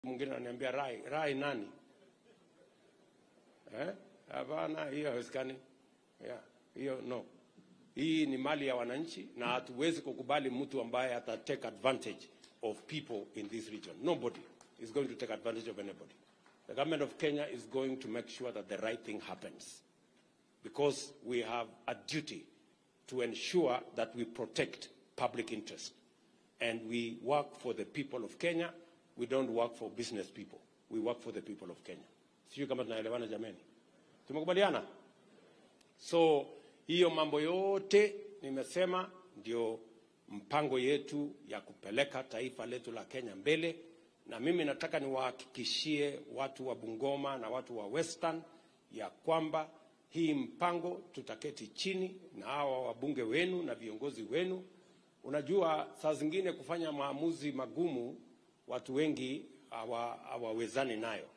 Mwingine ananiambia rai nani? Hapana, hiyo haiwezekani. Hiyo no. Hii ni mali ya wananchi na hatuwezi kukubali mtu ambaye ata take advantage of people in this region. Nobody is going to take advantage of anybody. The government of Kenya is going to make sure that the right thing happens, because we have a duty to ensure that we protect public interest, and we work for the people of Kenya. We don't work for business people. We work for the people of Kenya. Sio kama tunaelewana jameni? Tumekubaliana? So hiyo mambo yote nimesema ndio mpango yetu ya kupeleka taifa letu la Kenya mbele, na mimi nataka niwahakikishie watu wa Bungoma na watu wa Western ya kwamba hii mpango tutaketi chini na hawa wabunge wenu na viongozi wenu. Unajua saa zingine kufanya maamuzi magumu watu wengi hawawezani nayo.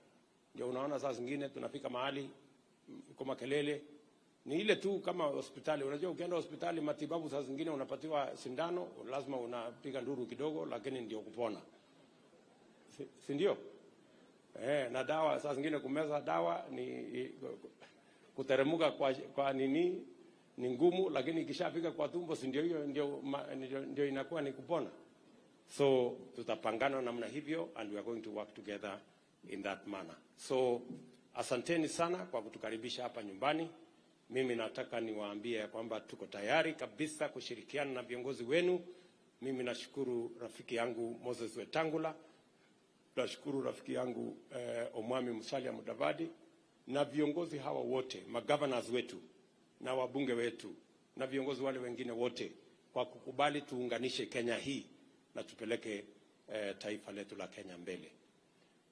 Ndio unaona saa zingine tunafika mahali kama kelele ni ile tu kama hospitali. Unajua ukienda hospitali matibabu saa zingine unapatiwa sindano, lazima unapiga nduru kidogo, lakini ndio kupona. Si ndio? Na dawa saa zingine kumeza dawa ni kuteremuka kwa nini ni ngumu, lakini ikishafika kwa tumbo si ndio hiyo ndio inakuwa ni kupona. So tutapangana namna hivyo, and we are going to work together in that manner. So asanteni sana kwa kutukaribisha hapa nyumbani. Mimi nataka niwaambie kwamba tuko tayari kabisa kushirikiana na viongozi wenu. Mimi nashukuru rafiki yangu Moses Wetangula, nashukuru rafiki yangu Omwami Musalia Mudavadi, na viongozi hawa wote, magovernors wetu na wabunge wetu na viongozi wale wengine wote, kwa kukubali tuunganishe Kenya hii na tupeleke taifa letu la Kenya mbele.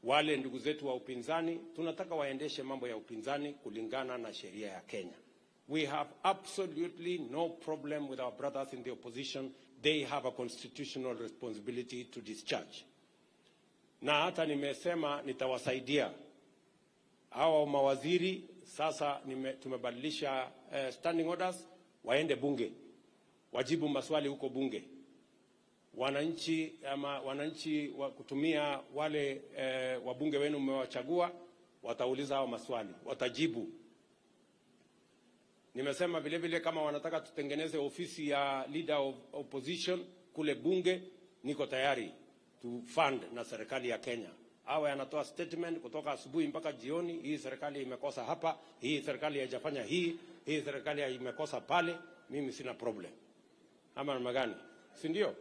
Wale ndugu zetu wa upinzani tunataka waendeshe mambo ya upinzani kulingana na sheria ya Kenya. We have absolutely no problem with our brothers in the opposition. They have a constitutional responsibility to discharge. Na hata nimesema nitawasaidia hawa mawaziri. Sasa tumebadilisha standing orders, waende bunge, wajibu maswali huko bunge. Wananchi wa kutumia wale wabunge wenu mmewachagua, watauliza hao maswali, watajibu. Nimesema vile vile kama wanataka tutengeneze ofisi ya leader of opposition kule bunge, niko tayari to fund na serikali ya Kenya. Awe anatoa statement kutoka asubuhi mpaka jioni, hii serikali imekosa hapa, hii serikali haijafanya hii serikali imekosa pale. Mimi sina problem. Ama namna gani? Si ndio?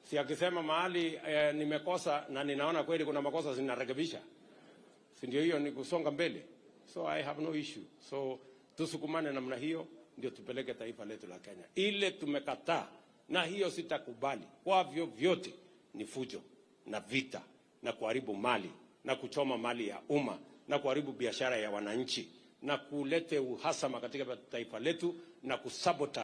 Si akisema mahali nimekosa na ninaona kweli kuna makosa zinarekebisha, si ndio? Hiyo ni kusonga mbele. So I have no issue. So tusukumane namna hiyo ndio tupeleke taifa letu la Kenya. Ile tumekataa na hiyo sitakubali kwa vyovyote ni fujo na vita na kuharibu mali na kuchoma mali ya umma na kuharibu biashara ya wananchi na kulete uhasama katika taifa letu na kusabota